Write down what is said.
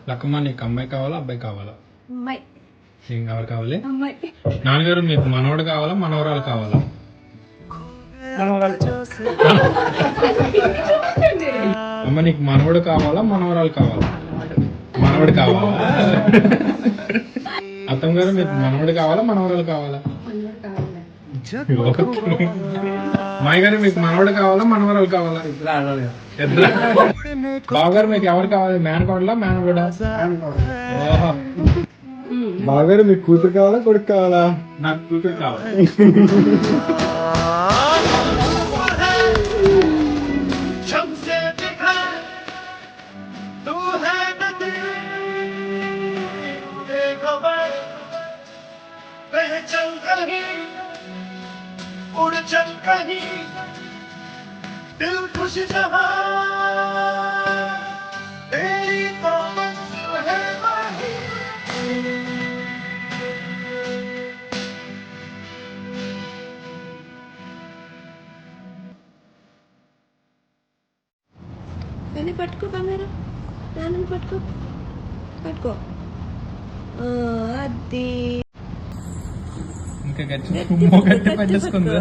లక్కమ్మ నీకు అమ్మాయి కావాలా అబ్బాయి కావాలా? అమ్మాయి. ఎవరు కావాలి? అమ్మాయి. నాన్నగారు మీకు మనవడు కావాలా మనవరాలు కావాలా? అమ్మ నీకు మనవడు కావాలా మనవరాలు కావాలా? మనవడు కావాలా? అత్తమ్మ గారు మీకు మనవడు కావాలా మనవరాలు కావాలా? మాయ గారు మీకు మనవడు కావాలా మనవరాలు కావాలా? బావగారు మీకు ఎవరు కావాలి? మేనకోడలా మేనకోడా? బావగారు మీకు కూతురు కావాలా కొడుకు కావాలా? నాకు కూతురు కావాలి. दिल खुश जहां तेरी तो है माही కానీ పట్టుకో కెమెరా, నాన్నని పట్టుకో పట్టుకో. అది ఇంకా గట్టి పెట్టేసుకుందా?